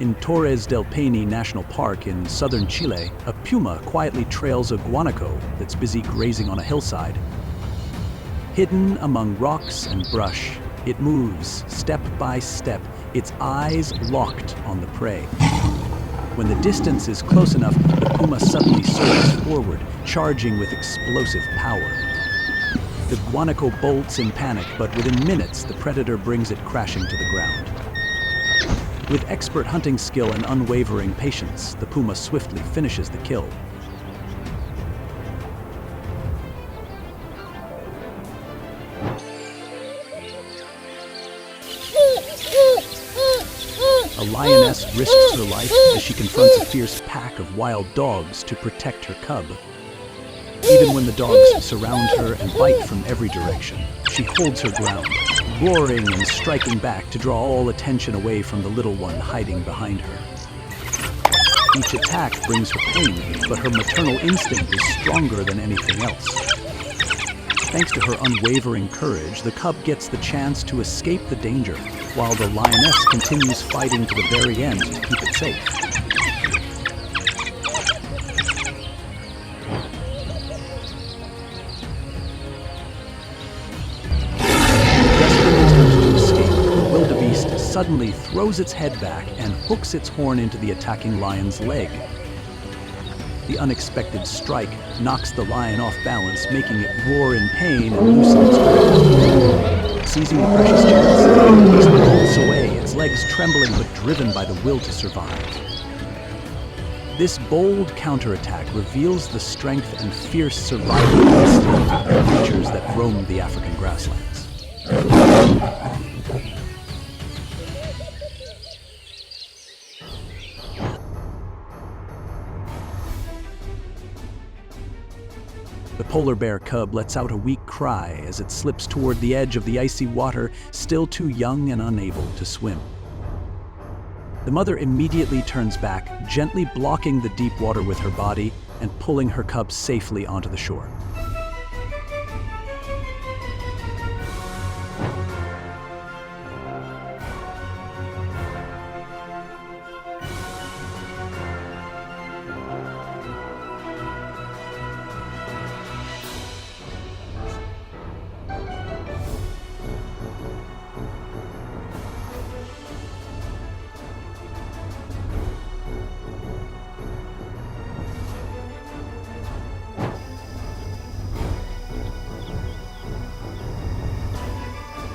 In Torres del Paine National Park in southern Chile, a puma quietly trails a guanaco that's busy grazing on a hillside. Hidden among rocks and brush, it moves step by step, its eyes locked on the prey. When the distance is close enough, the puma suddenly surges forward, charging with explosive power. The guanaco bolts in panic, but within minutes, the predator brings it crashing to the ground. With expert hunting skill and unwavering patience, the puma swiftly finishes the kill. A lioness risks her life as she confronts a fierce pack of wild dogs to protect her cub. Even when the dogs surround her and bite from every direction, she holds her ground, roaring and striking back to draw all attention away from the little one hiding behind her. Each attack brings her pain, but her maternal instinct is stronger than anything else. Thanks to her unwavering courage, the cub gets the chance to escape the danger, while the lioness continues fighting to the very end to keep it safe. Suddenly throws its head back and hooks its horn into the attacking lion's leg. The unexpected strike knocks the lion off balance, making it roar in pain and loosen its grip. Seizing the precious chance, it bolts away, its legs trembling but driven by the will to survive. This bold counterattack reveals the strength and fierce survival instinct of the creatures that roam the African grasslands. The polar bear cub lets out a weak cry as it slips toward the edge of the icy water, still too young and unable to swim. The mother immediately turns back, gently blocking the deep water with her body and pulling her cub safely onto the shore.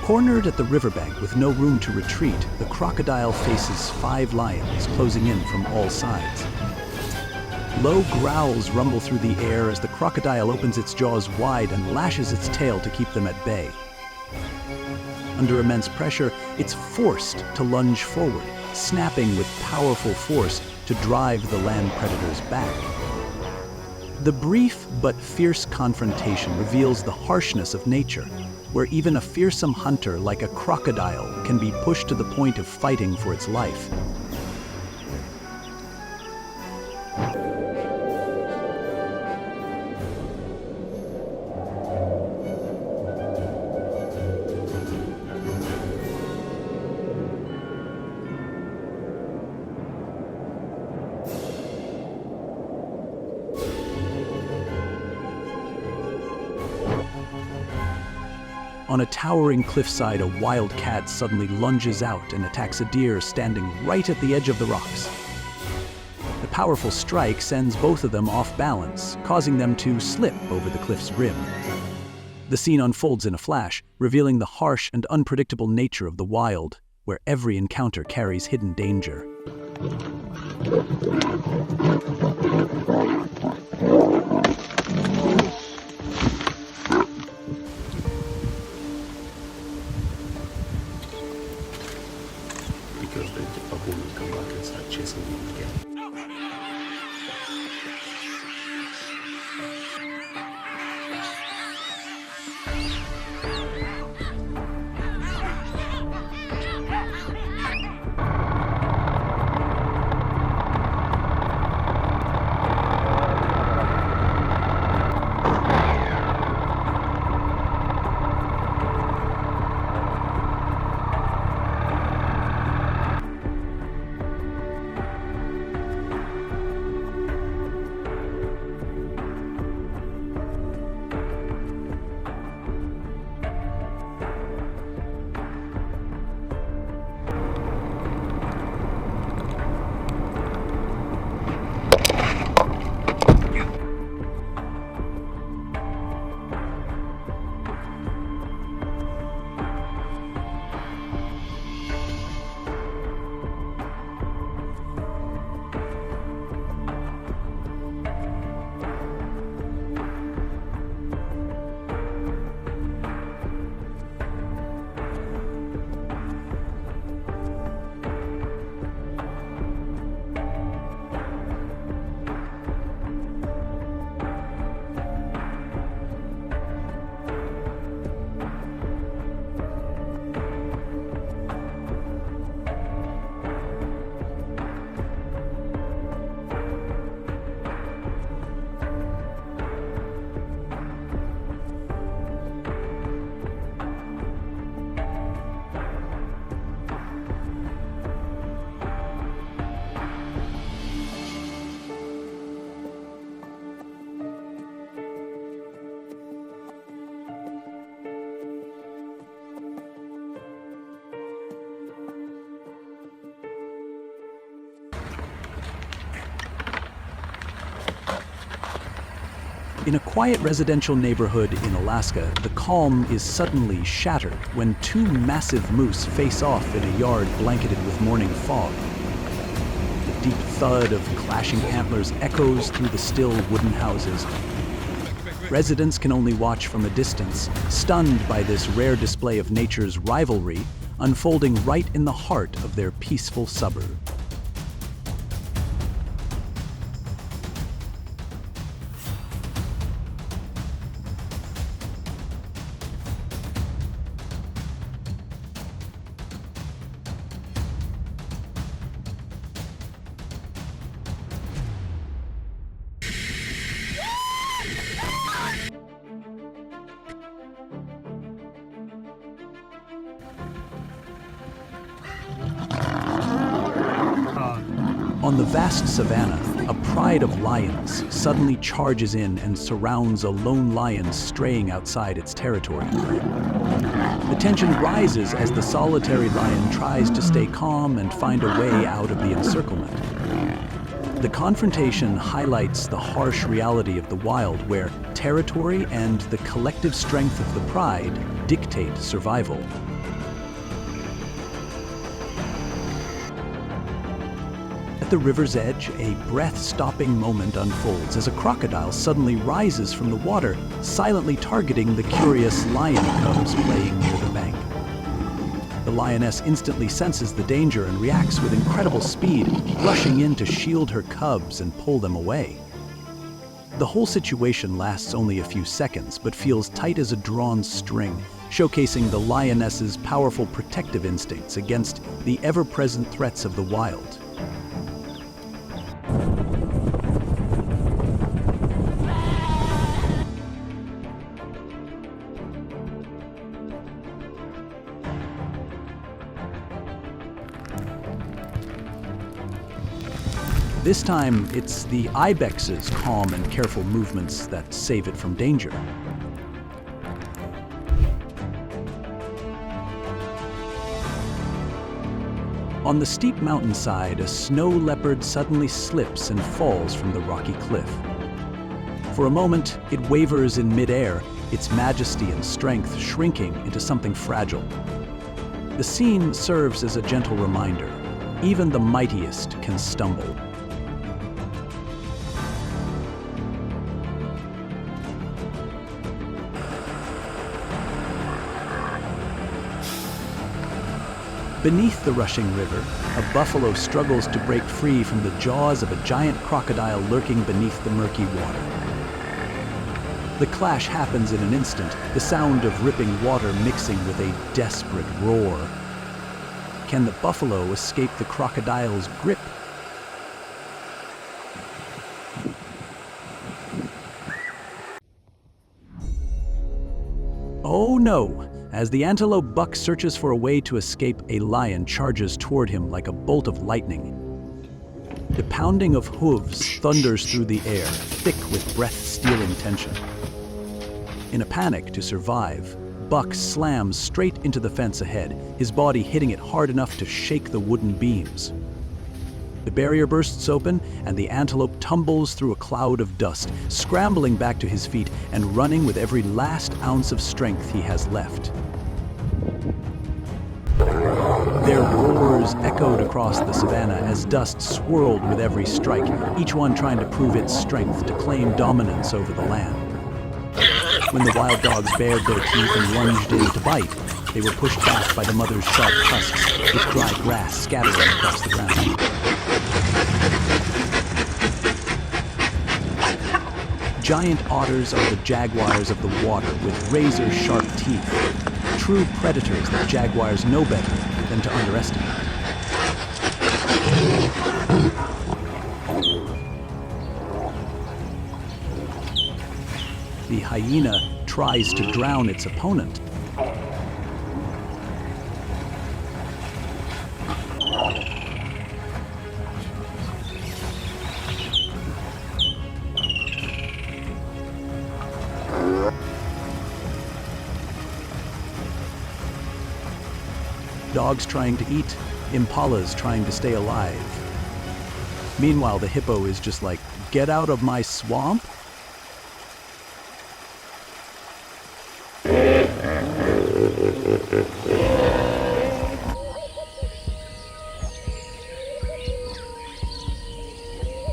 Cornered at the riverbank with no room to retreat, the crocodile faces 5 lions closing in from all sides. Low growls rumble through the air as the crocodile opens its jaws wide and lashes its tail to keep them at bay. Under immense pressure, it's forced to lunge forward, snapping with powerful force to drive the land predators back. The brief but fierce confrontation reveals the harshness of nature, where even a fearsome hunter like a crocodile can be pushed to the point of fighting for its life. On a towering cliffside, a wild cat suddenly lunges out and attacks a deer standing right at the edge of the rocks. The powerful strike sends both of them off balance, causing them to slip over the cliff's rim. The scene unfolds in a flash, revealing the harsh and unpredictable nature of the wild, where every encounter carries hidden danger. Because the baboon will come back and start chasing me again. In a quiet residential neighborhood in Alaska, the calm is suddenly shattered when two massive moose face off in a yard blanketed with morning fog. The deep thud of clashing antlers echoes through the still wooden houses. Residents can only watch from a distance, stunned by this rare display of nature's rivalry unfolding right in the heart of their peaceful suburb. On the vast savanna, a pride of lions suddenly charges in and surrounds a lone lion straying outside its territory. The tension rises as the solitary lion tries to stay calm and find a way out of the encirclement. The confrontation highlights the harsh reality of the wild, where territory and the collective strength of the pride dictate survival. At the river's edge, a breath-stopping moment unfolds as a crocodile suddenly rises from the water, silently targeting the curious lion cubs playing near the bank. The lioness instantly senses the danger and reacts with incredible speed, rushing in to shield her cubs and pull them away. The whole situation lasts only a few seconds, but feels tight as a drawn string, showcasing the lioness's powerful protective instincts against the ever-present threats of the wild. This time, it's the ibex's calm and careful movements that save it from danger. On the steep mountainside, a snow leopard suddenly slips and falls from the rocky cliff. For a moment, it wavers in midair, its majesty and strength shrinking into something fragile. The scene serves as a gentle reminder. Even the mightiest can stumble. Beneath the rushing river, a buffalo struggles to break free from the jaws of a giant crocodile lurking beneath the murky water. The clash happens in an instant, the sound of ripping water mixing with a desperate roar. Can the buffalo escape the crocodile's grip? Oh no! As the antelope buck searches for a way to escape, a lion charges toward him like a bolt of lightning. The pounding of hooves thunders through the air, thick with breath-stealing tension. In a panic to survive, Buck slams straight into the fence ahead, his body hitting it hard enough to shake the wooden beams. The barrier bursts open, and the antelope tumbles through a cloud of dust, scrambling back to his feet and running with every last ounce of strength he has left. Their roars echoed across the savanna as dust swirled with every strike, each one trying to prove its strength to claim dominance over the land. When the wild dogs bared their teeth and lunged in to bite, they were pushed back by the mother's sharp tusks, with dry grass scattering across the ground. Giant otters are the jaguars of the water with razor-sharp teeth, true predators that jaguars know better than to underestimate. The hyena tries to drown its opponent. Dogs trying to eat, impalas trying to stay alive. Meanwhile, the hippo is just like, "Get out of my swamp?"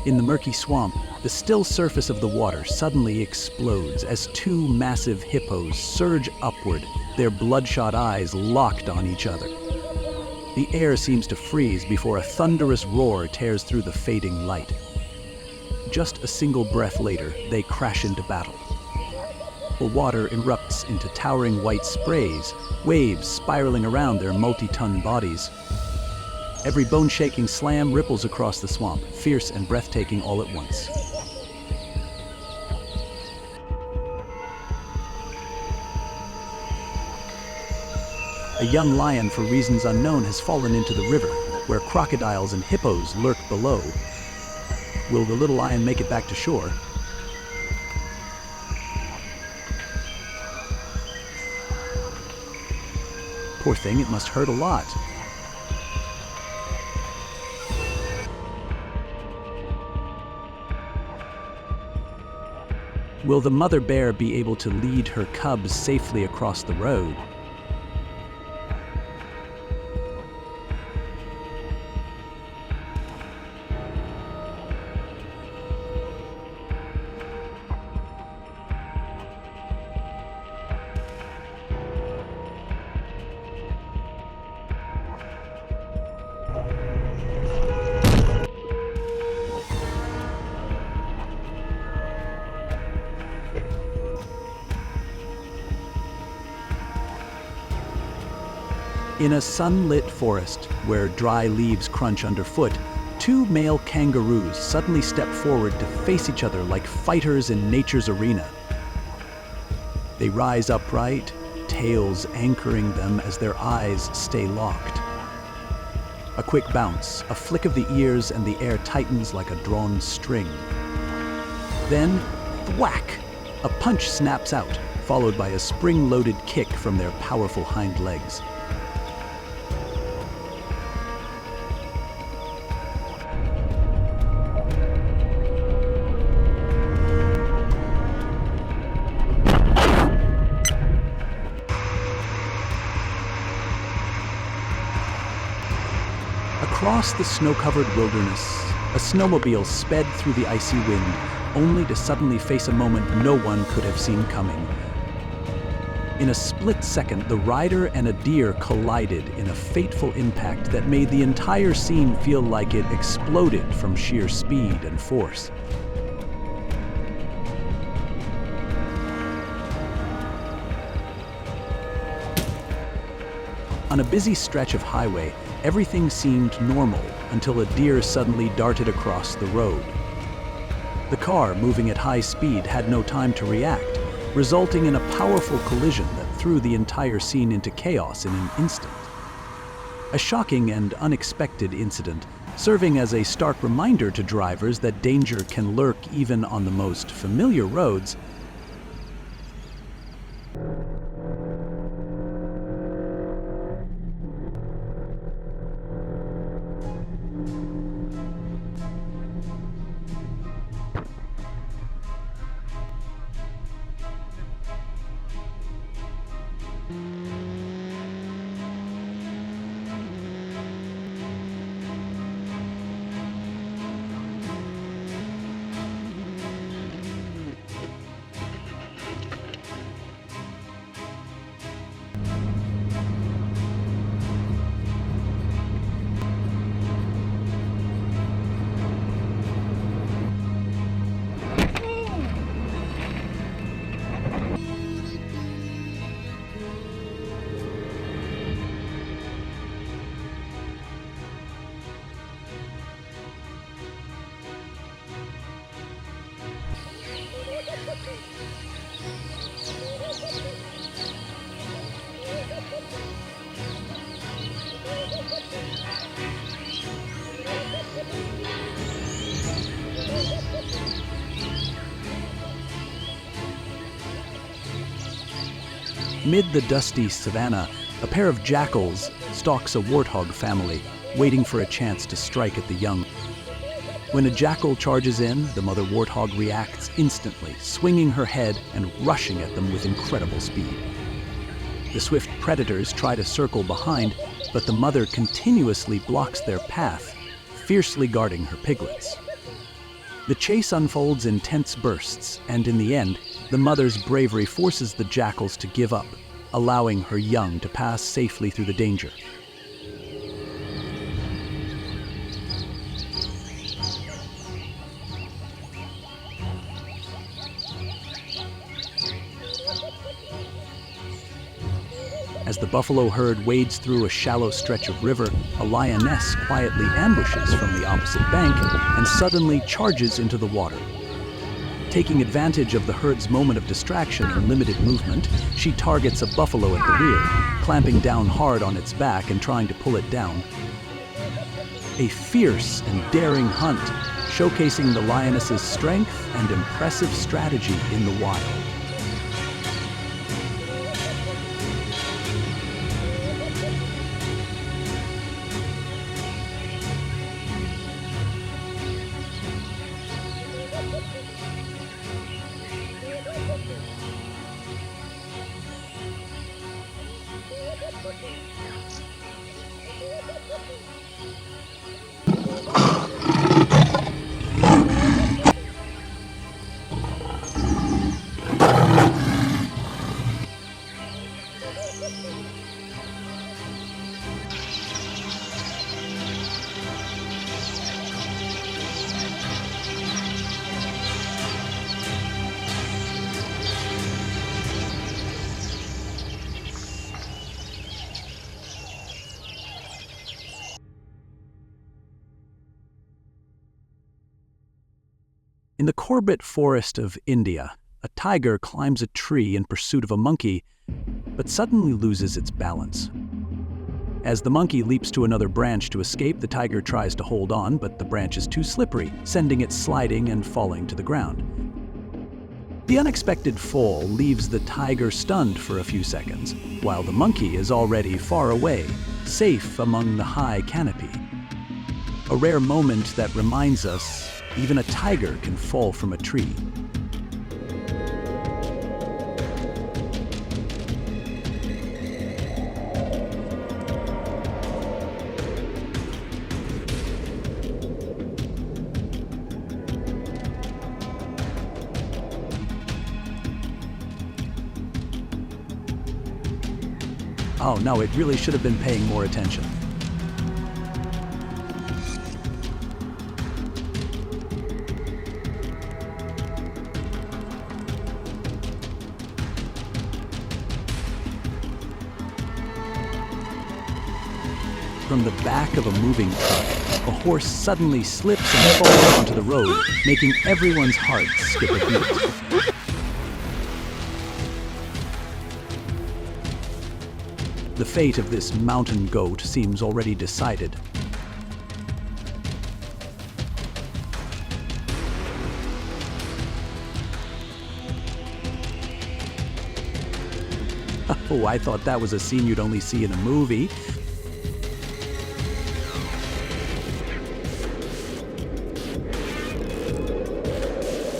In the murky swamp, the still surface of the water suddenly explodes as two massive hippos surge upward, their bloodshot eyes locked on each other. The air seems to freeze before a thunderous roar tears through the fading light. Just a single breath later, they crash into battle. The water erupts into towering white sprays, waves spiraling around their multi-ton bodies. Every bone-shaking slam ripples across the swamp, fierce and breathtaking all at once. A young lion, for reasons unknown, has fallen into the river, where crocodiles and hippos lurk below. Will the little lion make it back to shore? Poor thing, it must hurt a lot. Will the mother bear be able to lead her cubs safely across the road? In a sunlit forest, where dry leaves crunch underfoot, two male kangaroos suddenly step forward to face each other like fighters in nature's arena. They rise upright, tails anchoring them as their eyes stay locked. A quick bounce, a flick of the ears, and the air tightens like a drawn string. Then, thwack! A punch snaps out, followed by a spring-loaded kick from their powerful hind legs. Across the snow-covered wilderness, a snowmobile sped through the icy wind, only to suddenly face a moment no one could have seen coming. In a split second, the rider and a deer collided in a fateful impact that made the entire scene feel like it exploded from sheer speed and force. On a busy stretch of highway, everything seemed normal until a deer suddenly darted across the road. The car, moving at high speed, had no time to react, resulting in a powerful collision that threw the entire scene into chaos in an instant. A shocking and unexpected incident, serving as a stark reminder to drivers that danger can lurk even on the most familiar roads. Mid the dusty savanna, a pair of jackals stalks a warthog family, waiting for a chance to strike at the young. When a jackal charges in, the mother warthog reacts instantly, swinging her head and rushing at them with incredible speed. The swift predators try to circle behind, but the mother continuously blocks their path, fiercely guarding her piglets. The chase unfolds in tense bursts, and in the end, the mother's bravery forces the jackals to give up, allowing her young to pass safely through the danger. As the buffalo herd wades through a shallow stretch of river, a lioness quietly ambushes from the opposite bank and suddenly charges into the water. Taking advantage of the herd's moment of distraction and limited movement, she targets a buffalo at the rear, clamping down hard on its back and trying to pull it down. A fierce and daring hunt, showcasing the lioness's strength and impressive strategy in the wild. In the Corbett Forest of India, a tiger climbs a tree in pursuit of a monkey, but suddenly loses its balance. As the monkey leaps to another branch to escape, the tiger tries to hold on, but the branch is too slippery, sending it sliding and falling to the ground. The unexpected fall leaves the tiger stunned for a few seconds, while the monkey is already far away, safe among the high canopy. A rare moment that reminds us even a tiger can fall from a tree. Oh no, it really should have been paying more attention. From the back of a moving truck, a horse suddenly slips and falls onto the road, making everyone's heart skip a beat. The fate of this mountain goat seems already decided. Oh, I thought that was a scene you'd only see in a movie.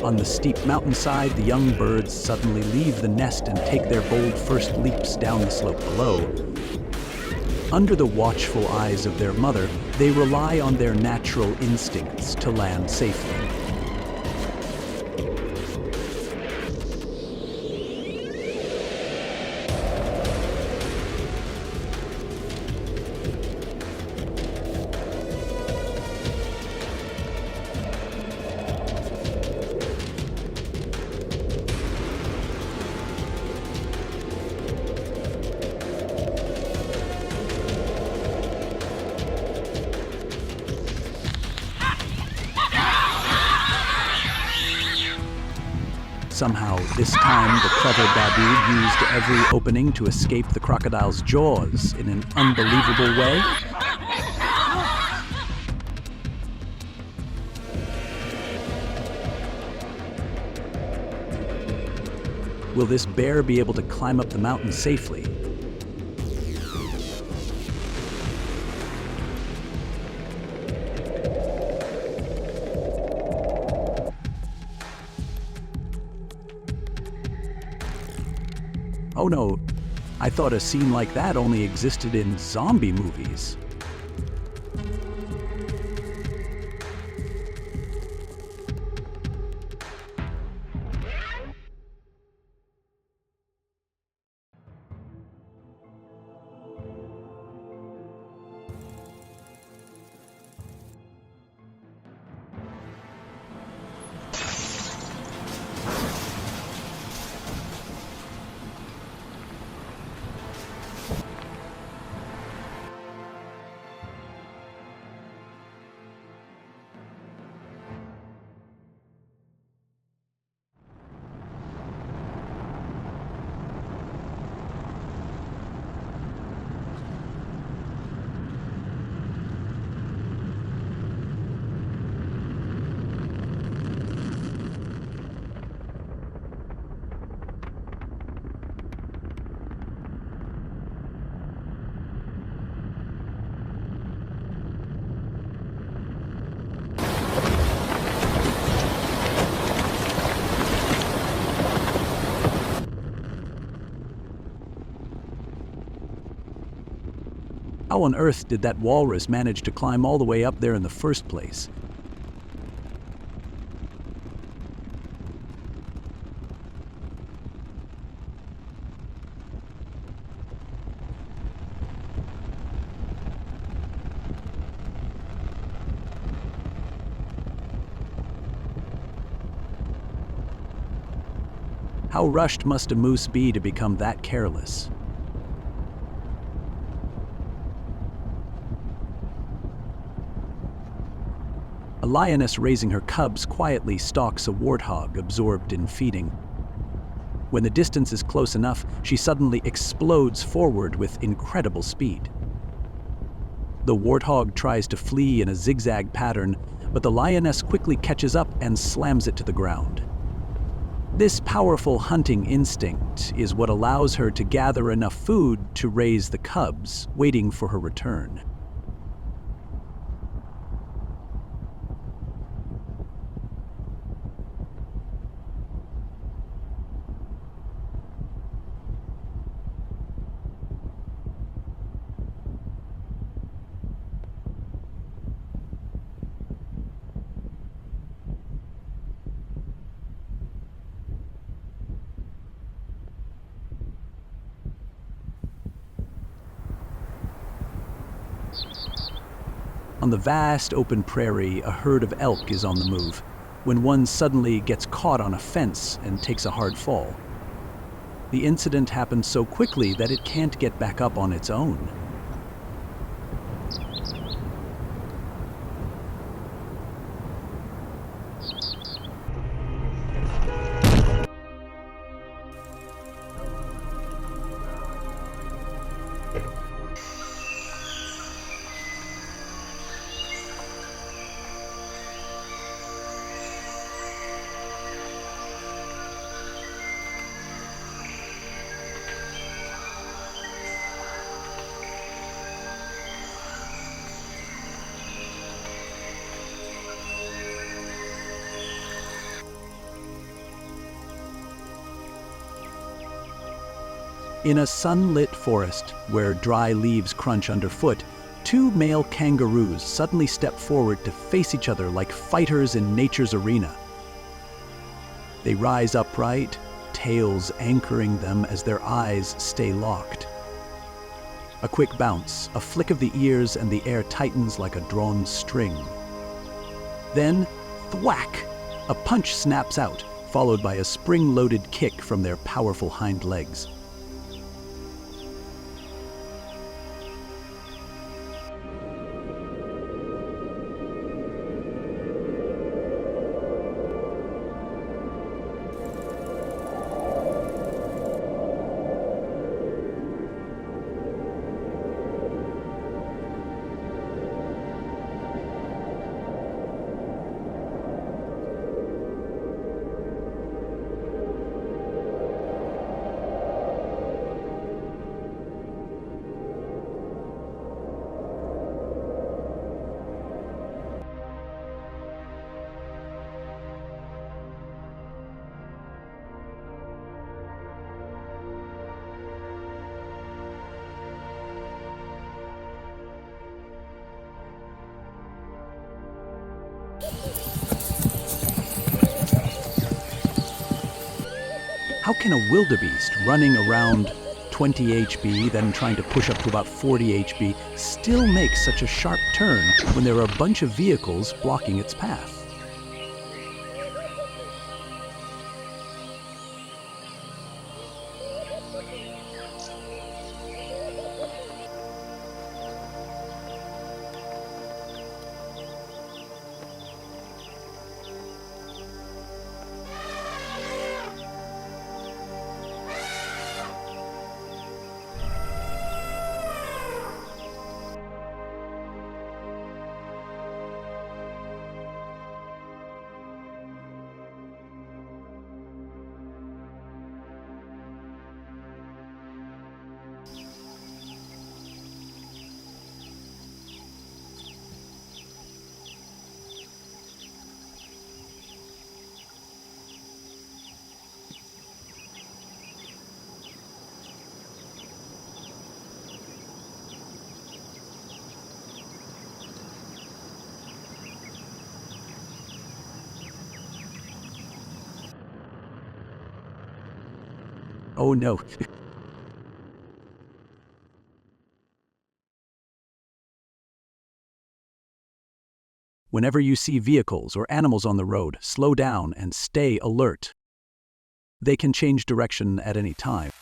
On the steep mountainside, the young birds suddenly leave the nest and take their bold first leaps down the slope below. Under the watchful eyes of their mother, they rely on their natural instincts to land safely. Somehow, this time, the clever babu used every opening to escape the crocodile's jaws in an unbelievable way. Will this bear be able to climb up the mountain safely? Oh no, I thought a scene like that only existed in zombie movies. How on earth did that walrus manage to climb all the way up there in the first place? How rushed must a moose be to become that careless? A lioness raising her cubs quietly stalks a warthog absorbed in feeding. When the distance is close enough, she suddenly explodes forward with incredible speed. The warthog tries to flee in a zigzag pattern, but the lioness quickly catches up and slams it to the ground. This powerful hunting instinct is what allows her to gather enough food to raise the cubs, waiting for her return. On the vast open prairie, a herd of elk is on the move, when one suddenly gets caught on a fence and takes a hard fall. The incident happens so quickly that it can't get back up on its own. In a sunlit forest where dry leaves crunch underfoot, two male kangaroos suddenly step forward to face each other like fighters in nature's arena. They rise upright, tails anchoring them as their eyes stay locked. A quick bounce, a flick of the ears, and the air tightens like a drawn string. Then, thwack! A punch snaps out, followed by a spring-loaded kick from their powerful hind legs. How can a wildebeest running around 20 HP, then trying to push up to about 40 HP, still make such a sharp turn when there are a bunch of vehicles blocking its path? Oh no. Whenever you see vehicles or animals on the road, slow down and stay alert. They can change direction at any time.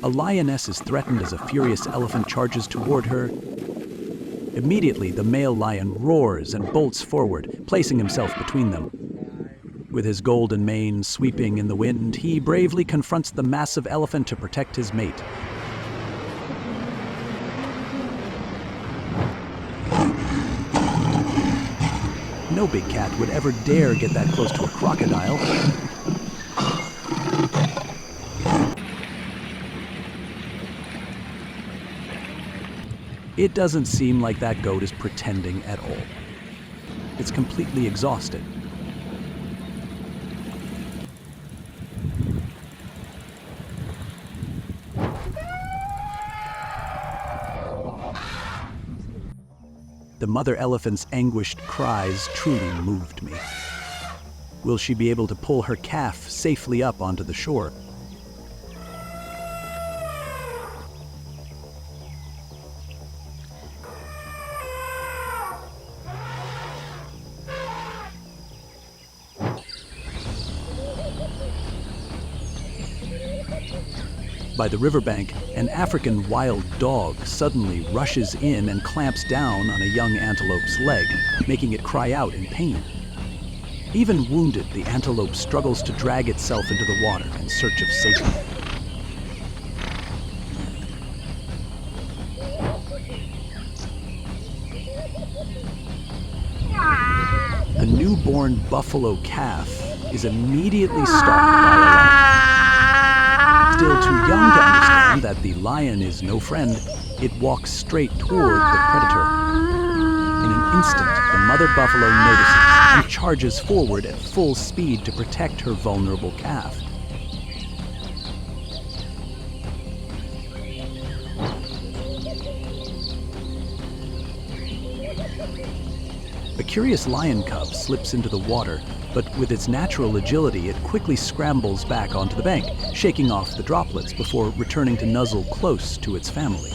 A lioness is threatened as a furious elephant charges toward her. Immediately, the male lion roars and bolts forward, placing himself between them. With his golden mane sweeping in the wind, he bravely confronts the massive elephant to protect his mate. No big cat would ever dare get that close to a crocodile. It doesn't seem like that goat is pretending at all. It's completely exhausted. The mother elephant's anguished cries truly moved me. Will she be able to pull her calf safely up onto the shore? By the riverbank, an African wild dog suddenly rushes in and clamps down on a young antelope's leg, making it cry out in pain. Even wounded, the antelope struggles to drag itself into the water in search of safety. The newborn buffalo calf is immediately stalked by a lion. Still too young to understand that the lion is no friend, it walks straight toward the predator. In an instant, the mother buffalo notices and charges forward at full speed to protect her vulnerable calf. A curious lion cub slips into the water, but with its natural agility, it quickly scrambles back onto the bank, shaking off the droplets before returning to nuzzle close to its family.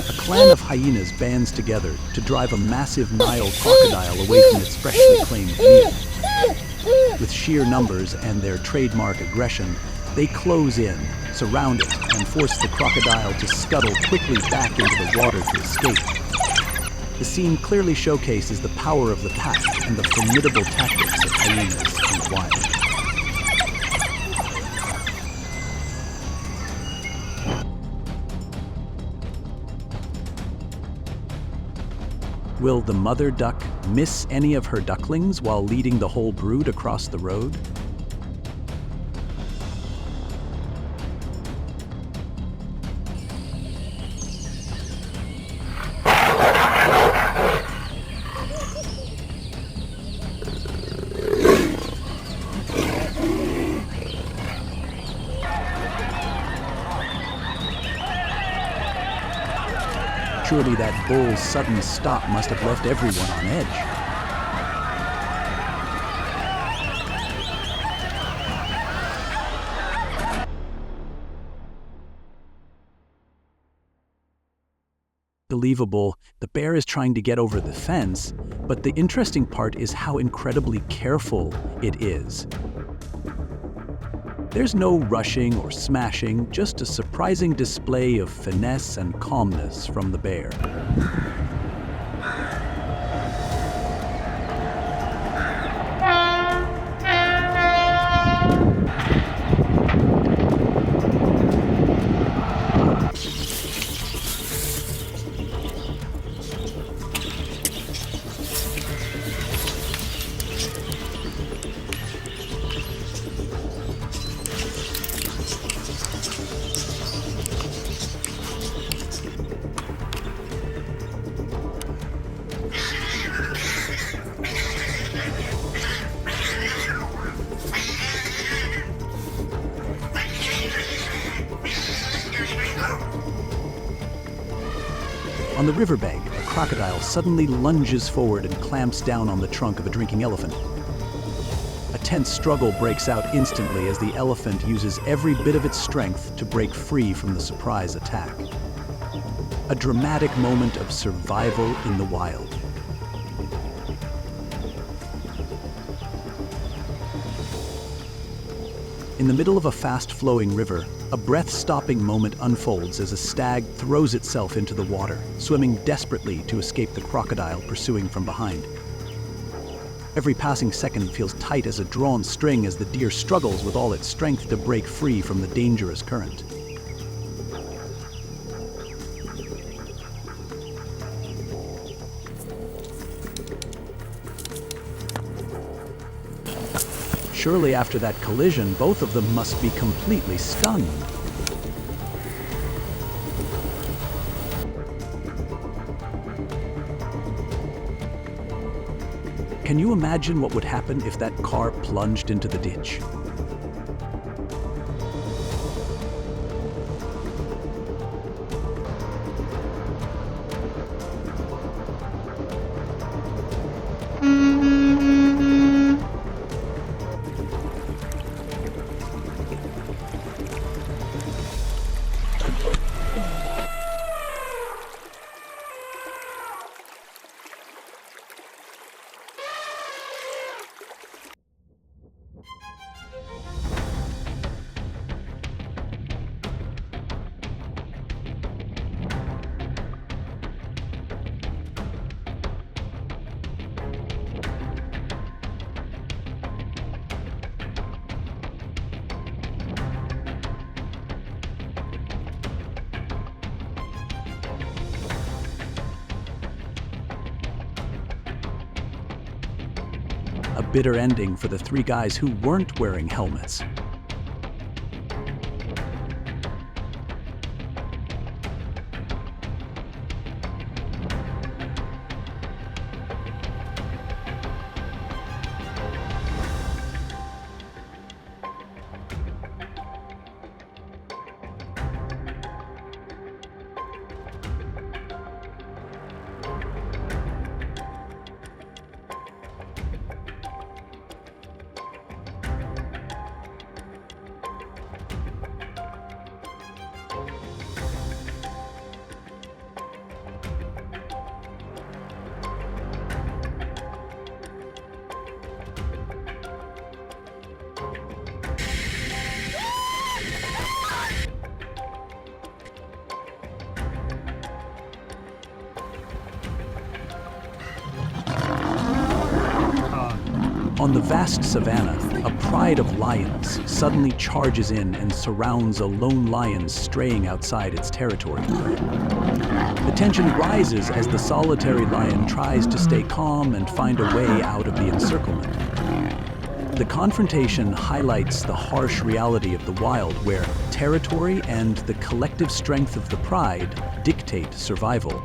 A clan of hyenas bands together to drive a massive Nile crocodile away from its freshly claimed meal. With sheer numbers and their trademark aggression, they close in, surround it, and force the crocodile to scuttle quickly back into the water to escape. The scene clearly showcases the power of the pack and the formidable tactics of hyenas in the wild. Will the mother duck miss any of her ducklings while leading the whole brood across the road? Surely that bull's sudden stop must have left everyone on edge. Believable, the bear is trying to get over the fence, but the interesting part is how incredibly careful it is. There's no rushing or smashing, just a surprising display of finesse and calmness from the bear. On the riverbank, a crocodile suddenly lunges forward and clamps down on the trunk of a drinking elephant. A tense struggle breaks out instantly as the elephant uses every bit of its strength to break free from the surprise attack. A dramatic moment of survival in the wild. In the middle of a fast-flowing river, a breath-stopping moment unfolds as a stag throws itself into the water, swimming desperately to escape the crocodile pursuing from behind. Every passing second feels tight as a drawn string as the deer struggles with all its strength to break free from the dangerous current. Surely after that collision, both of them must be completely stunned. Can you imagine what would happen if that car plunged into the ditch? A bitter ending for the three guys who weren't wearing helmets. On the vast savanna, a pride of lions suddenly charges in and surrounds a lone lion straying outside its territory. The tension rises as the solitary lion tries to stay calm and find a way out of the encirclement. The confrontation highlights the harsh reality of the wild, where territory and the collective strength of the pride dictate survival.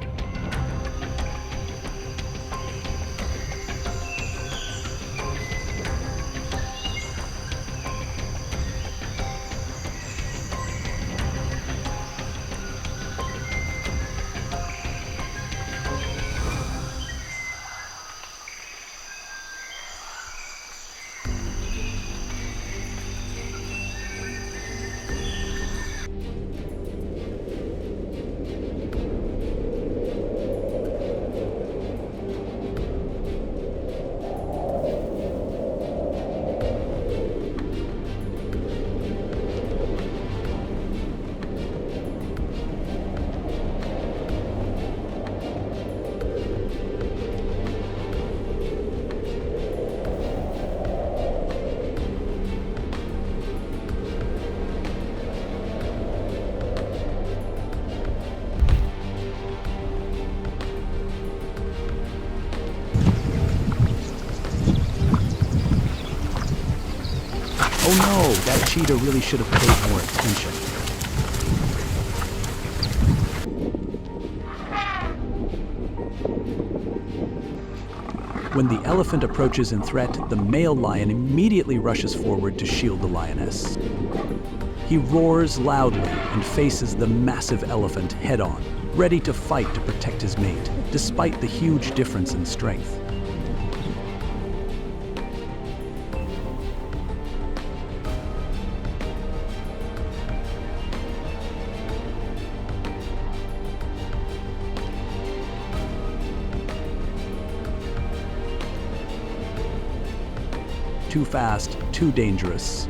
Oh no, that cheetah really should have paid more attention. When the elephant approaches in threat, the male lion immediately rushes forward to shield the lioness. He roars loudly and faces the massive elephant head-on, ready to fight to protect his mate, despite the huge difference in strength. Too fast, too dangerous.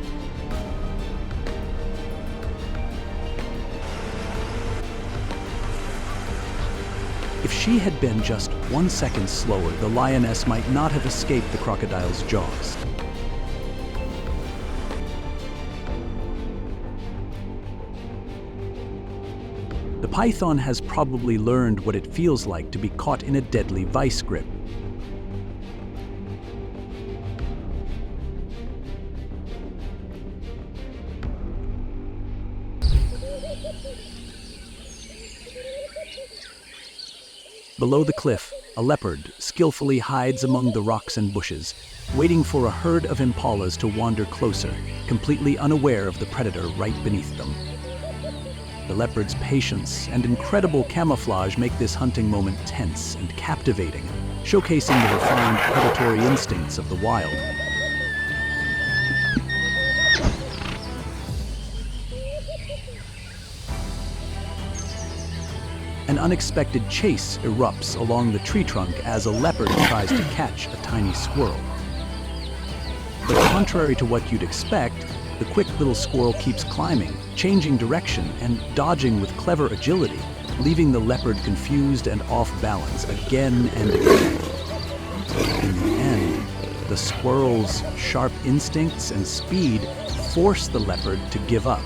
If she had been just 1 second slower, the lioness might not have escaped the crocodile's jaws. The python has probably learned what it feels like to be caught in a deadly vice grip. Below the cliff, a leopard skillfully hides among the rocks and bushes, waiting for a herd of impalas to wander closer, completely unaware of the predator right beneath them. The leopard's patience and incredible camouflage make this hunting moment tense and captivating, showcasing the refined predatory instincts of the wild. An unexpected chase erupts along the tree trunk as a leopard tries to catch a tiny squirrel. But contrary to what you'd expect, the quick little squirrel keeps climbing, changing direction, and dodging with clever agility, leaving the leopard confused and off balance again and again. In the end, the squirrel's sharp instincts and speed force the leopard to give up.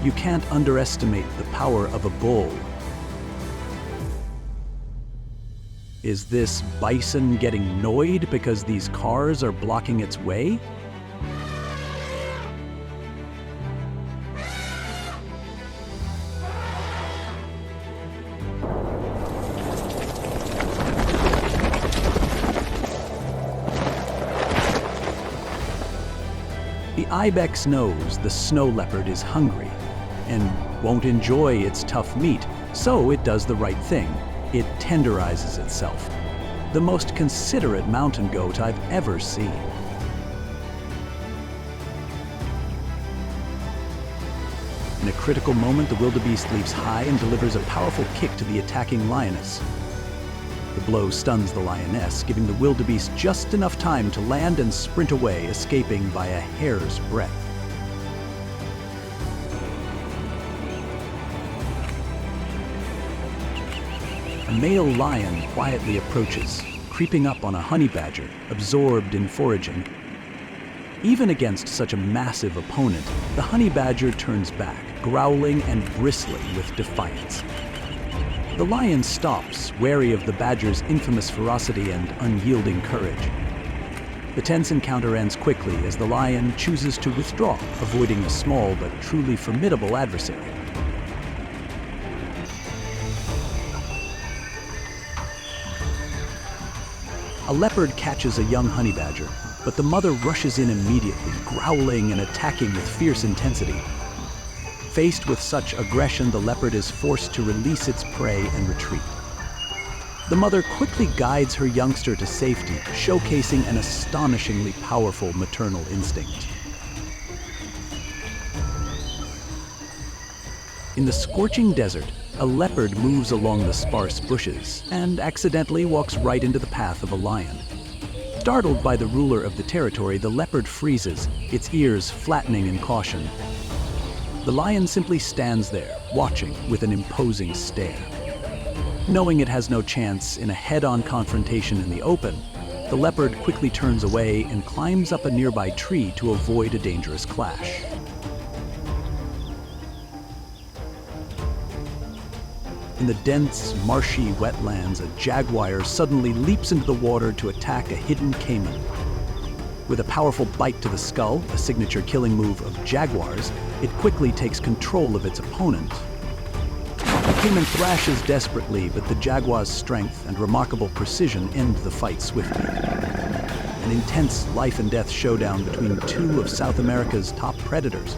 You can't underestimate the power of a bull. Is this bison getting annoyed because these cars are blocking its way? The ibex knows the snow leopard is hungry and won't enjoy its tough meat, so it does the right thing. It tenderizes itself. The most considerate mountain goat I've ever seen. In a critical moment, the wildebeest leaps high and delivers a powerful kick to the attacking lioness. The blow stuns the lioness, giving the wildebeest just enough time to land and sprint away, escaping by a hair's breadth. A male lion quietly approaches, creeping up on a honey badger, absorbed in foraging. Even against such a massive opponent, the honey badger turns back, growling and bristling with defiance. The lion stops, wary of the badger's infamous ferocity and unyielding courage. The tense encounter ends quickly as the lion chooses to withdraw, avoiding a small but truly formidable adversary. A leopard catches a young honey badger, but the mother rushes in immediately, growling and attacking with fierce intensity. Faced with such aggression, the leopard is forced to release its prey and retreat. The mother quickly guides her youngster to safety, showcasing an astonishingly powerful maternal instinct. In the scorching desert, a leopard moves along the sparse bushes and accidentally walks right into the path of a lion. Startled by the ruler of the territory, the leopard freezes, its ears flattening in caution. The lion simply stands there, watching with an imposing stare. Knowing it has no chance in a head-on confrontation in the open, the leopard quickly turns away and climbs up a nearby tree to avoid a dangerous clash. In the dense, marshy wetlands, a jaguar suddenly leaps into the water to attack a hidden caiman. With a powerful bite to the skull, a signature killing move of jaguars, it quickly takes control of its opponent. The caiman thrashes desperately, but the jaguar's strength and remarkable precision end the fight swiftly. an intense life and death showdown between two of South America's top predators.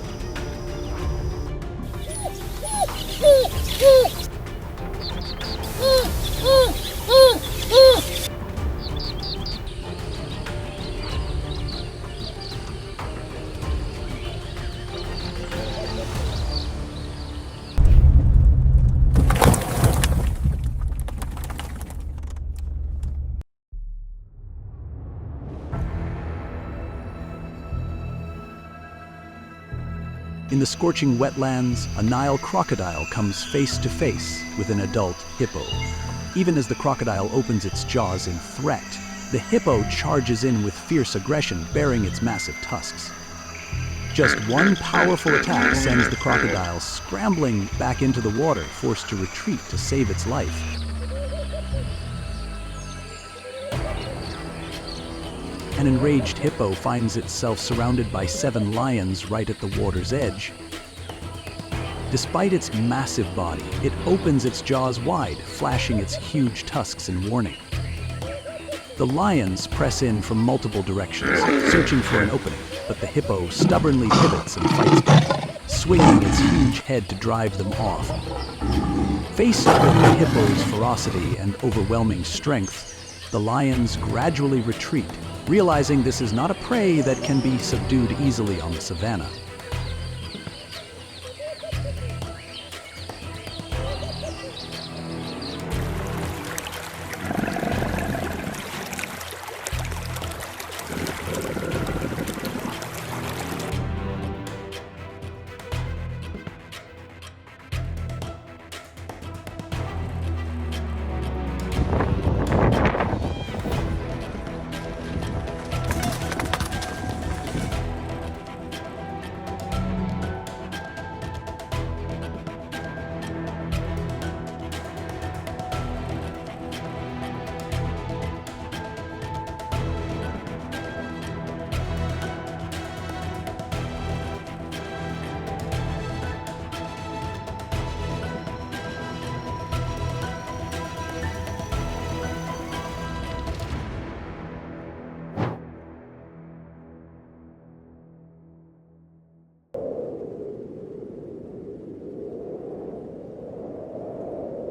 In the scorching wetlands, a Nile crocodile comes face to face with an adult hippo. Even as the crocodile opens its jaws in threat, the hippo charges in with fierce aggression, baring its massive tusks. Just one powerful attack sends the crocodile scrambling back into the water, forced to retreat to save its life. An enraged hippo finds itself surrounded by 7 lions right at the water's edge. Despite its massive body, it opens its jaws wide, flashing its huge tusks in warning. The lions press in from multiple directions, searching for an opening, but the hippo stubbornly pivots and fights back, swinging its huge head to drive them off. Faced with the hippo's ferocity and overwhelming strength, the lions gradually retreat, realizing this is not a prey that can be subdued easily on the savannah.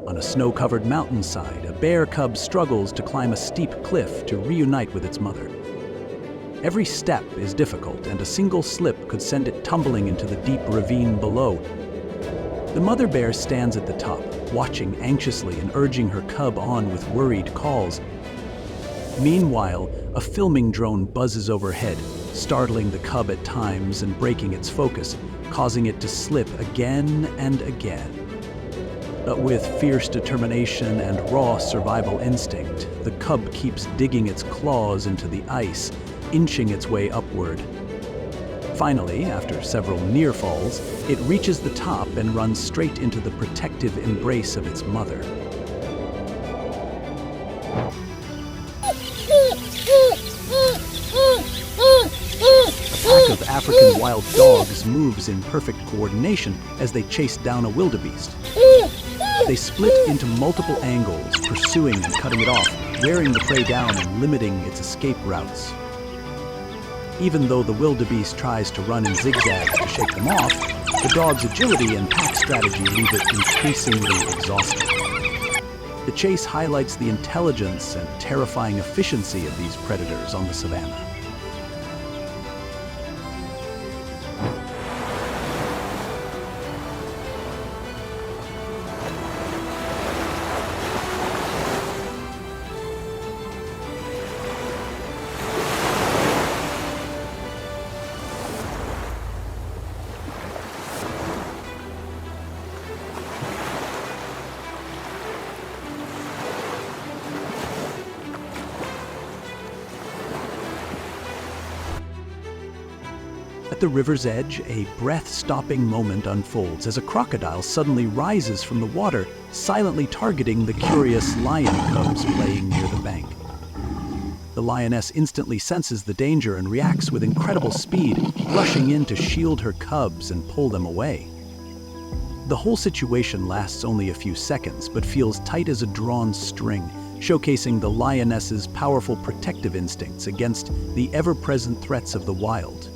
On a snow-covered mountainside, a bear cub struggles to climb a steep cliff to reunite with its mother. Every step is difficult, and a single slip could send it tumbling into the deep ravine below. The mother bear stands at the top, watching anxiously and urging her cub on with worried calls. Meanwhile, a filming drone buzzes overhead, startling the cub at times and breaking its focus, causing it to slip again and again. But with fierce determination and raw survival instinct, the cub keeps digging its claws into the ice, inching its way upward. Finally, after several near falls, it reaches the top and runs straight into the protective embrace of its mother. A pack of African wild dogs moves in perfect coordination as they chase down a wildebeest. They split into multiple angles, pursuing and cutting it off, wearing the prey down and limiting its escape routes. Even though the wildebeest tries to run in zigzags to shake them off, the dog's agility and pack strategy leave it increasingly exhausted. The chase highlights the intelligence and terrifying efficiency of these predators on the savannah. At the river's edge, a breath-stopping moment unfolds as a crocodile suddenly rises from the water, silently targeting the curious lion cubs playing near the bank. The lioness instantly senses the danger and reacts with incredible speed, rushing in to shield her cubs and pull them away. The whole situation lasts only a few seconds, but feels tight as a drawn string, showcasing the lioness's powerful protective instincts against the ever-present threats of the wild.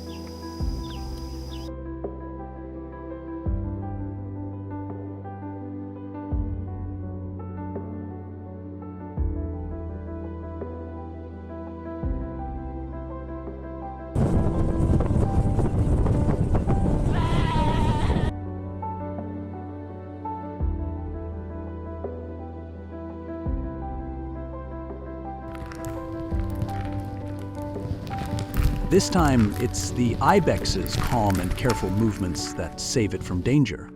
This time, it's the ibex's calm and careful movements that save it from danger.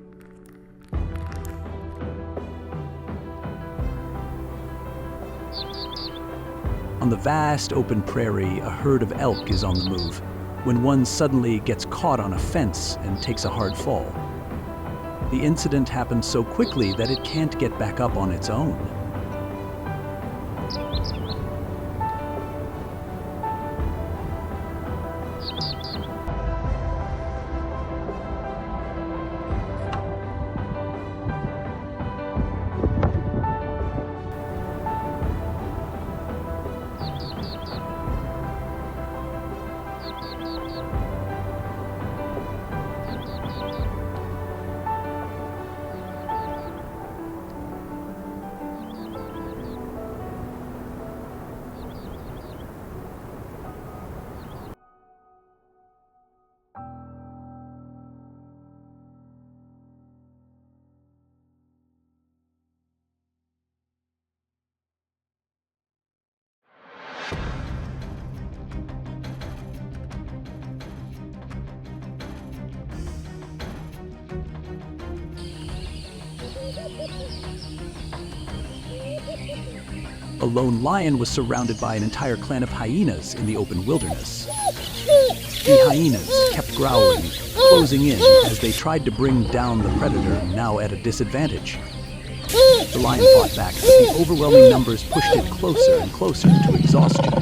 On the vast open prairie, a herd of elk is on the move, when one suddenly gets caught on a fence and takes a hard fall. The incident happens so quickly that it can't get back up on its own. A lone lion was surrounded by an entire clan of hyenas in the open wilderness. The hyenas kept growling, closing in as they tried to bring down the predator, now at a disadvantage. The lion fought back, but the overwhelming numbers pushed it closer and closer to exhaustion.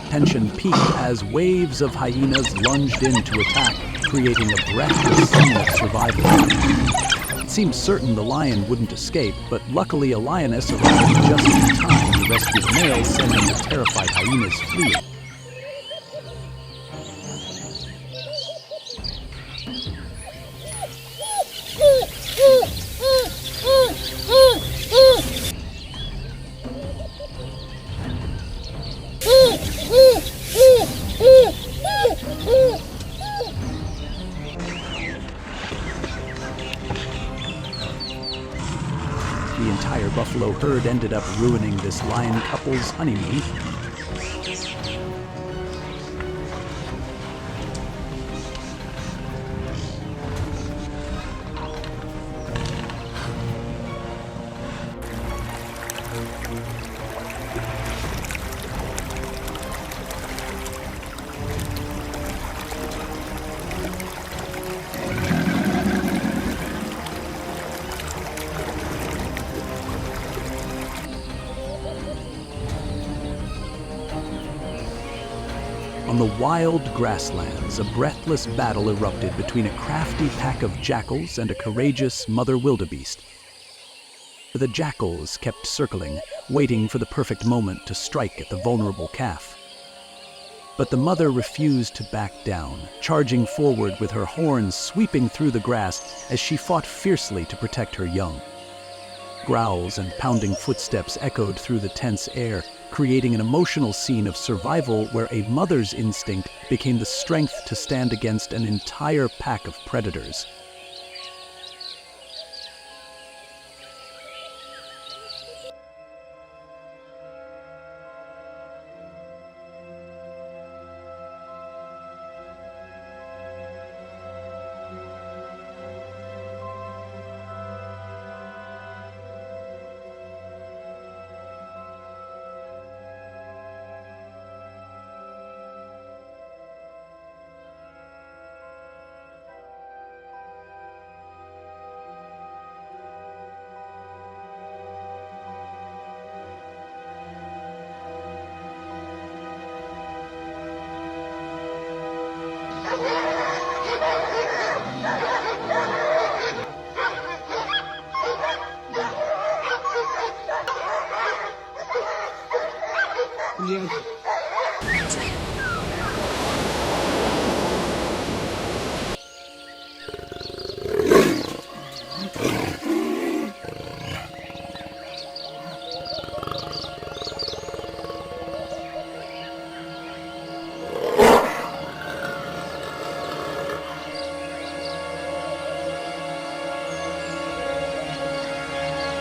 Tension peaked as waves of hyenas lunged in to attack, creating a breathless scene of survival. It seemed certain the lion wouldn't escape, but luckily a lioness arrived just in time to rescue the male, sending the terrified hyenas fleeing. The entire buffalo herd ended up ruining this lion couple's honeymoon. On the wild grasslands, a breathless battle erupted between a crafty pack of jackals and a courageous mother wildebeest. The jackals kept circling, waiting for the perfect moment to strike at the vulnerable calf. But the mother refused to back down, charging forward with her horns sweeping through the grass as she fought fiercely to protect her young. Growls and pounding footsteps echoed through the tense air, creating an emotional scene of survival where a mother's instinct became the strength to stand against an entire pack of predators.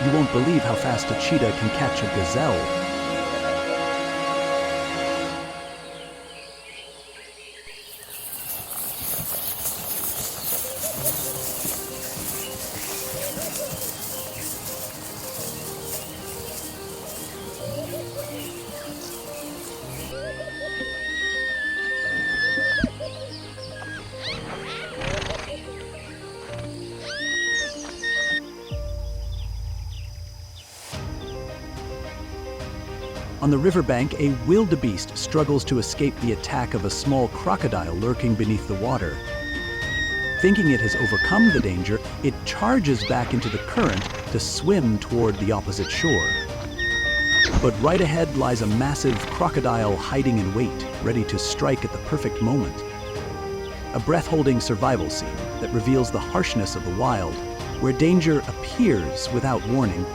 You won't believe how fast a cheetah can catch a gazelle. On the riverbank, a wildebeest struggles to escape the attack of a small crocodile lurking beneath the water. Thinking it has overcome the danger, it charges back into the current to swim toward the opposite shore. But right ahead lies a massive crocodile hiding in wait, ready to strike at the perfect moment. A breath-holding survival scene that reveals the harshness of the wild, where danger appears without warning.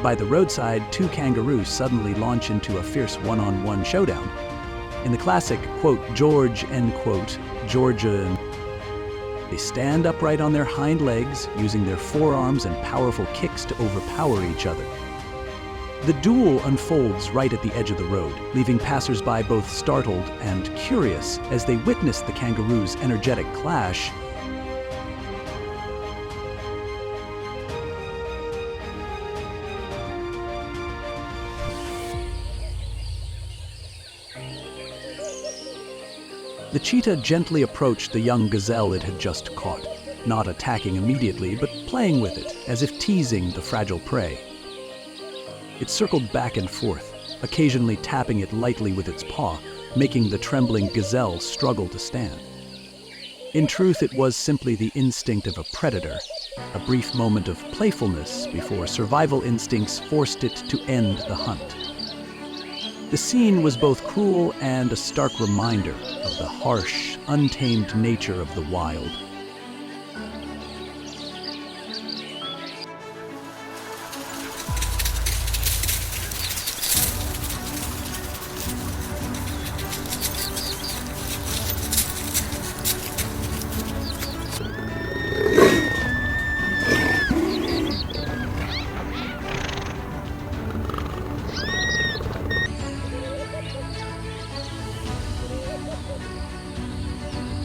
By the roadside, two kangaroos suddenly launch into a fierce one-on-one showdown. In the classic, quote, George, end quote, Georgia, they stand upright on their hind legs, using their forearms and powerful kicks to overpower each other. The duel unfolds right at the edge of the road, leaving passers-by both startled and curious as they witness the kangaroos' energetic clash. The cheetah gently approached the young gazelle it had just caught, not attacking immediately, but playing with it, as if teasing the fragile prey. It circled back and forth, occasionally tapping it lightly with its paw, making the trembling gazelle struggle to stand. In truth, it was simply the instinct of a predator, a brief moment of playfulness before survival instincts forced it to end the hunt. The scene was both cruel and a stark reminder of the harsh, untamed nature of the wild.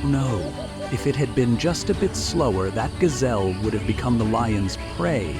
No, if it had been just a bit slower, that gazelle would have become the lion's prey.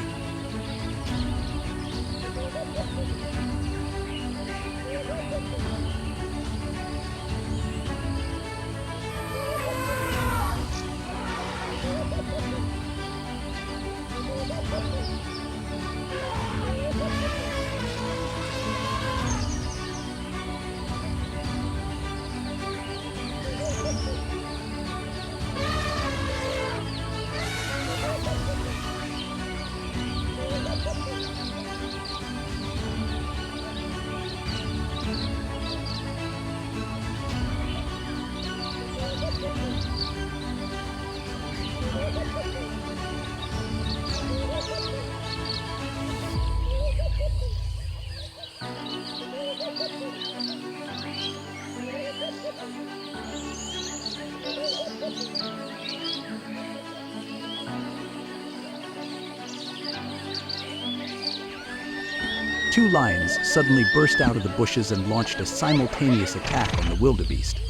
Two lions suddenly burst out of the bushes and launched a simultaneous attack on the wildebeest.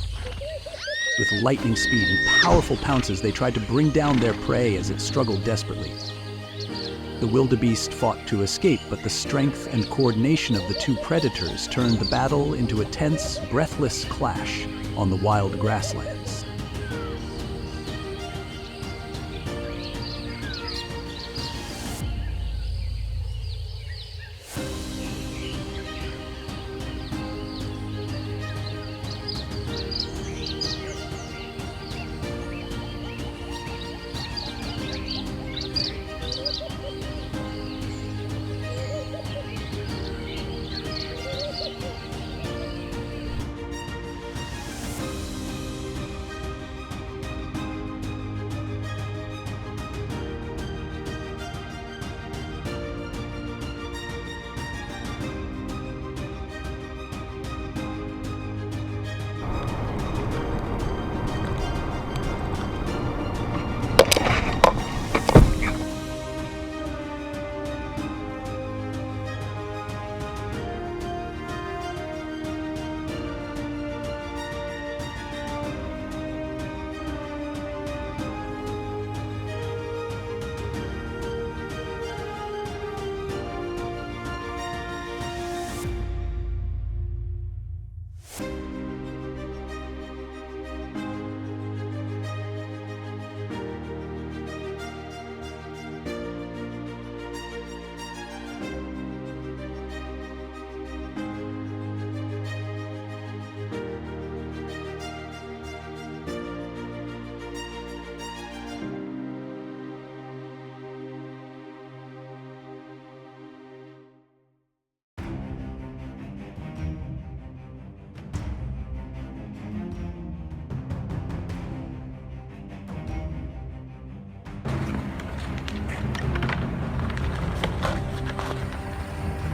With lightning speed and powerful pounces, they tried to bring down their prey as it struggled desperately. The wildebeest fought to escape, but the strength and coordination of the two predators turned the battle into a tense, breathless clash on the wild grasslands.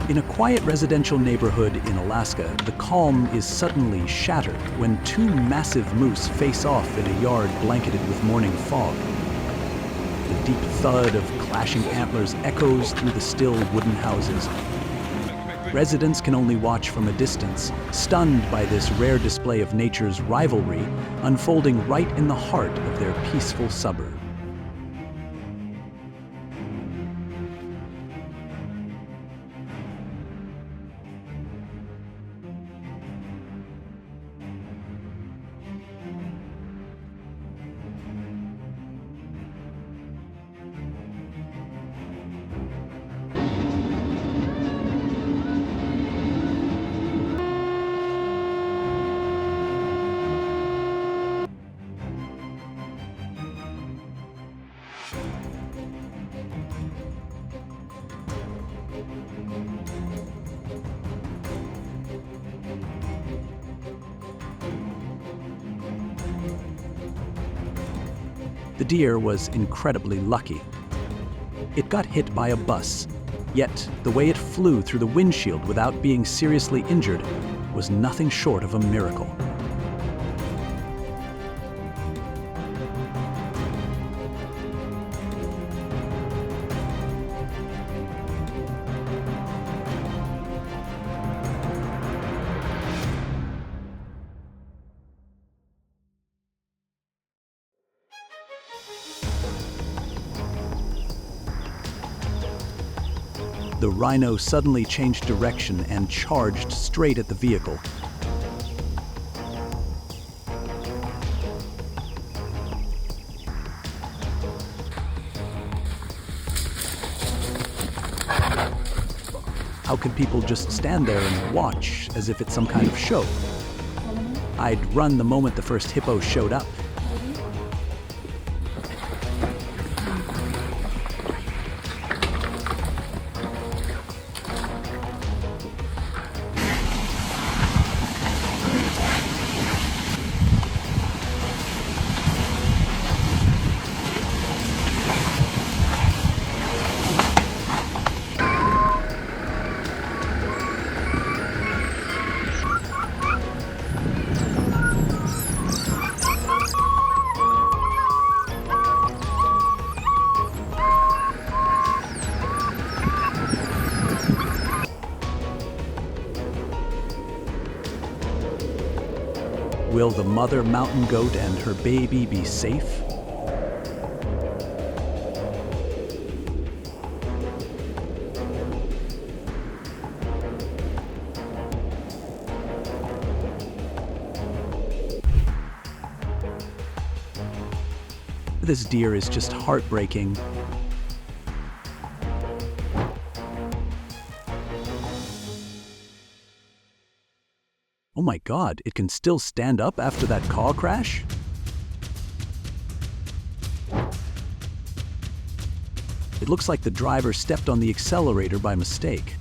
In a quiet residential neighborhood in Alaska, the calm is suddenly shattered when two massive moose face off in a yard blanketed with morning fog. The deep thud of clashing antlers echoes through the still wooden houses. Residents can only watch from a distance, stunned by this rare display of nature's rivalry unfolding right in the heart of their peaceful suburb. The deer was incredibly lucky. It got hit by a bus, yet the way it flew through the windshield without being seriously injured was nothing short of a miracle. The rhino suddenly changed direction and charged straight at the vehicle. How could people just stand there and watch as if it's some kind of show? I'd run the moment the first hippo showed up. Will the mother mountain goat and her baby be safe? This deer is just heartbreaking. Oh my God, it can still stand up after that car crash? It looks like the driver stepped on the accelerator by mistake.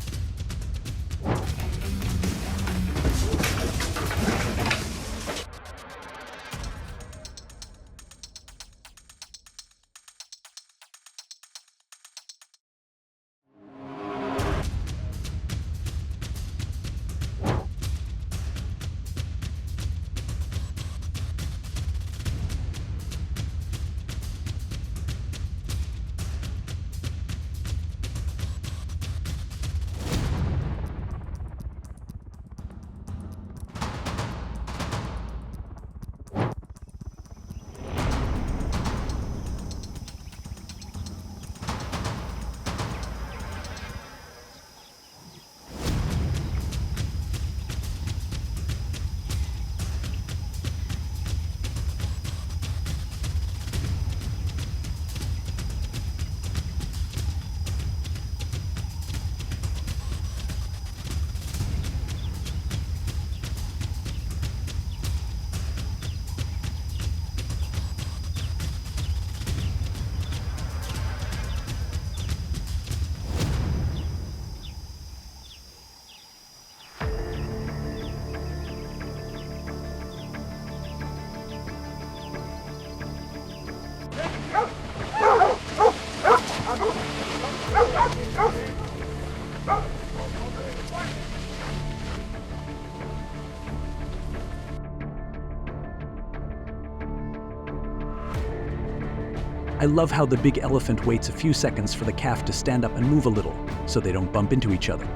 I love how the big elephant waits a few seconds for the calf to stand up and move a little, so they don't bump into each other.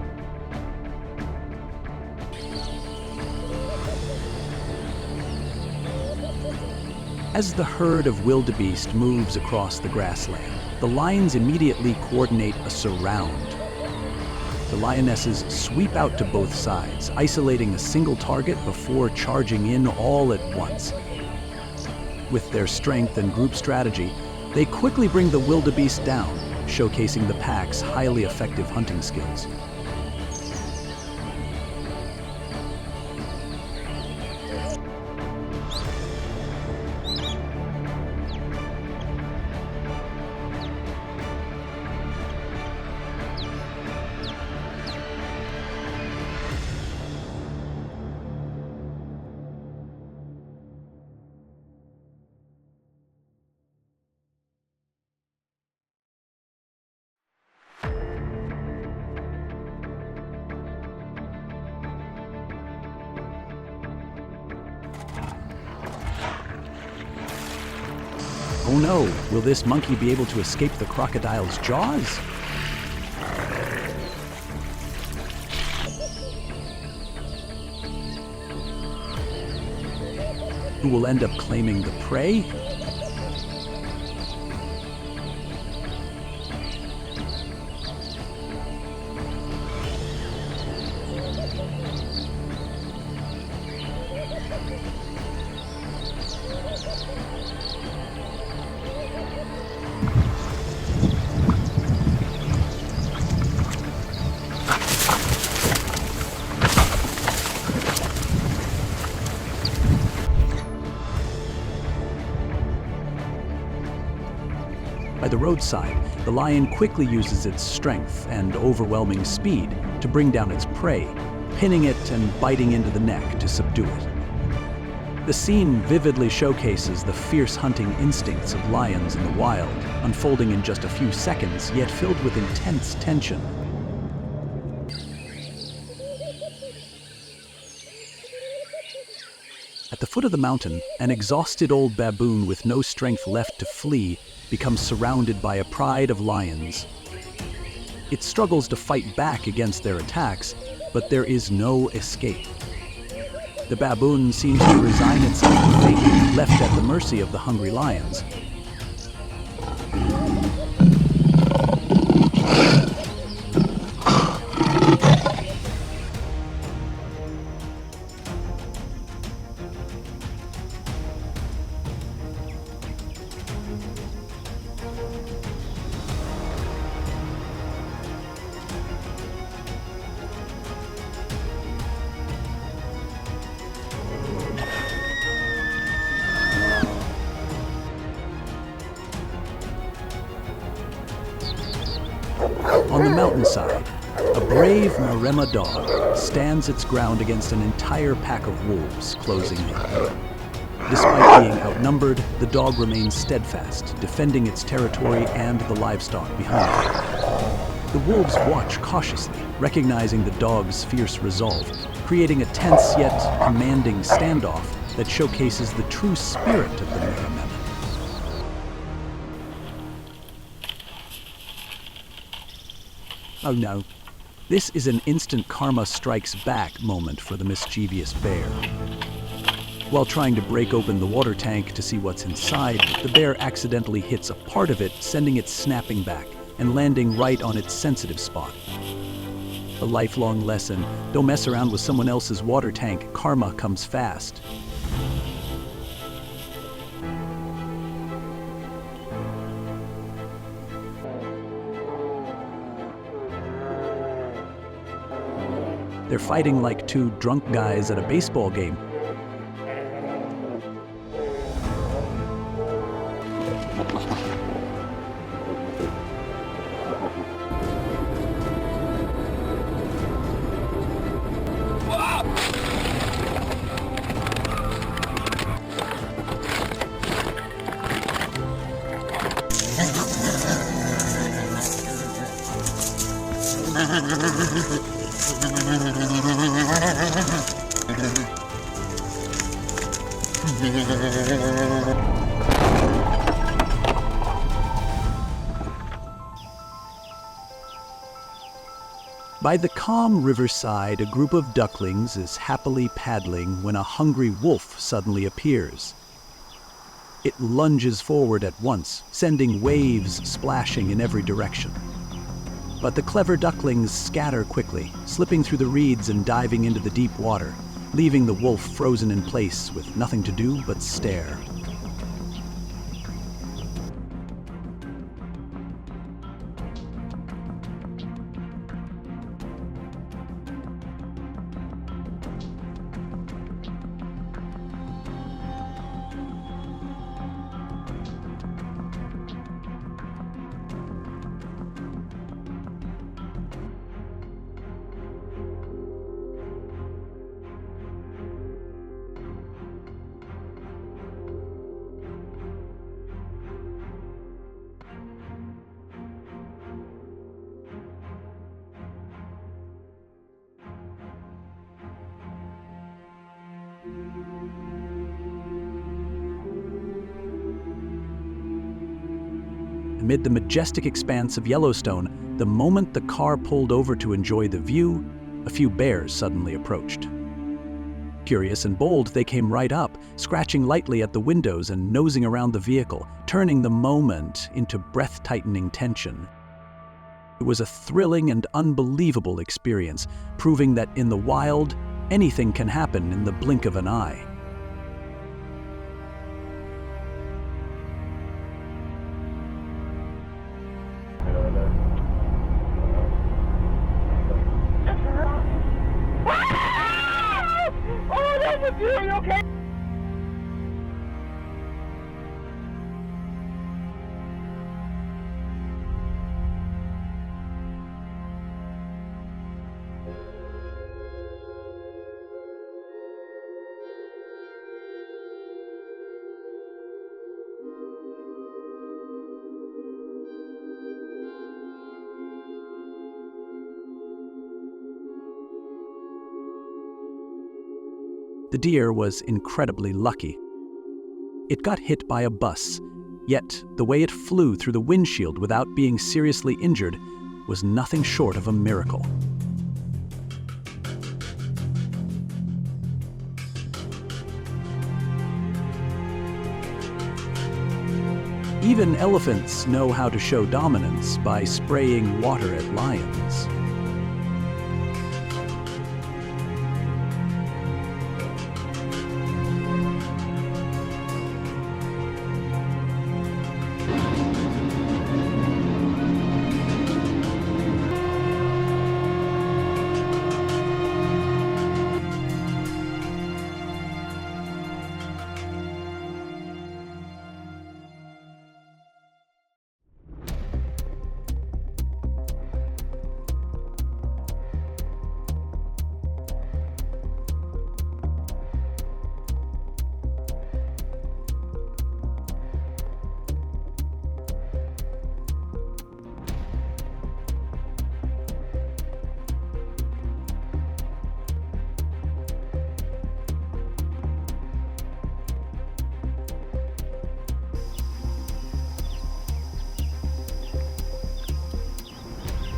As the herd of wildebeest moves across the grassland, the lions immediately coordinate a surround. The lionesses sweep out to both sides, isolating a single target before charging in all at once. With their strength and group strategy, they quickly bring the wildebeest down, showcasing the pack's highly effective hunting skills. Oh no, will this monkey be able to escape the crocodile's jaws? Who will end up claiming the prey? By the roadside, the lion quickly uses its strength and overwhelming speed to bring down its prey, pinning it and biting into the neck to subdue it. The scene vividly showcases the fierce hunting instincts of lions in the wild, unfolding in just a few seconds, yet filled with intense tension. At the foot of the mountain, an exhausted old baboon with no strength left to flee becomes surrounded by a pride of lions. It struggles to fight back against their attacks, but there is no escape. The baboon seems to resign itself to fate, left at the mercy of the hungry lions. On the mountainside, a brave Maremma dog stands its ground against an entire pack of wolves closing in. Despite being outnumbered, the dog remains steadfast, defending its territory and the livestock behind it. The wolves watch cautiously, recognizing the dog's fierce resolve, creating a tense yet commanding standoff that showcases the true spirit of the Maremma. Oh no, this is an instant karma strikes back moment for the mischievous bear. While trying to break open the water tank to see what's inside, the bear accidentally hits a part of it, sending it snapping back and landing right on its sensitive spot. A lifelong lesson: don't mess around with someone else's water tank, karma comes fast. They're fighting like two drunk guys at a baseball game. By the calm riverside, a group of ducklings is happily paddling when a hungry wolf suddenly appears. It lunges forward at once, sending waves splashing in every direction. But the clever ducklings scatter quickly, slipping through the reeds and diving into the deep water, leaving the wolf frozen in place with nothing to do but stare. Amid the majestic expanse of Yellowstone, the moment the car pulled over to enjoy the view, a few bears suddenly approached. Curious and bold, they came right up, scratching lightly at the windows and nosing around the vehicle, turning the moment into breath-tightening tension. It was a thrilling and unbelievable experience, proving that in the wild, anything can happen in the blink of an eye. Are you okay? The deer was incredibly lucky. It got hit by a bus, yet the way it flew through the windshield without being seriously injured was nothing short of a miracle. Even elephants know how to show dominance by spraying water at lions.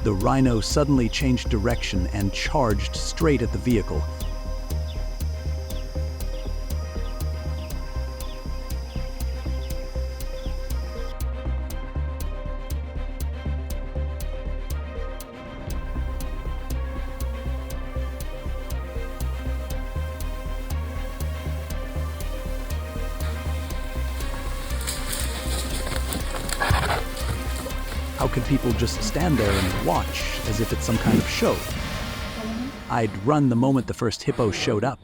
The rhino suddenly changed direction and charged straight at the vehicle. How could people just stand there and watch as if it's some kind of show? I'd run the moment the first hippo showed up.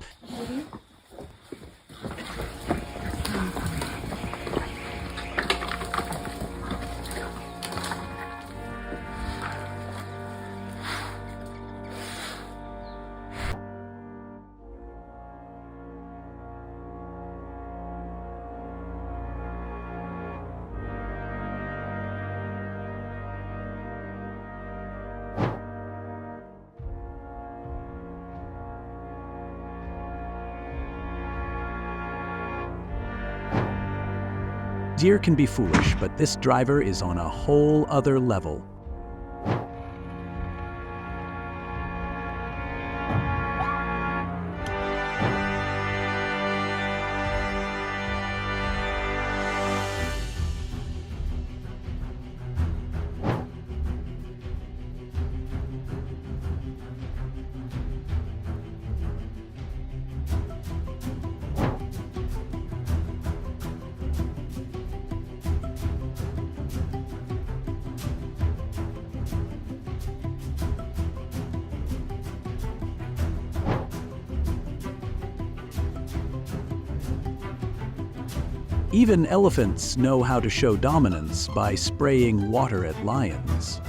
Deer can be foolish, but this driver is on a whole other level. Even elephants know how to show dominance by spraying water at lions.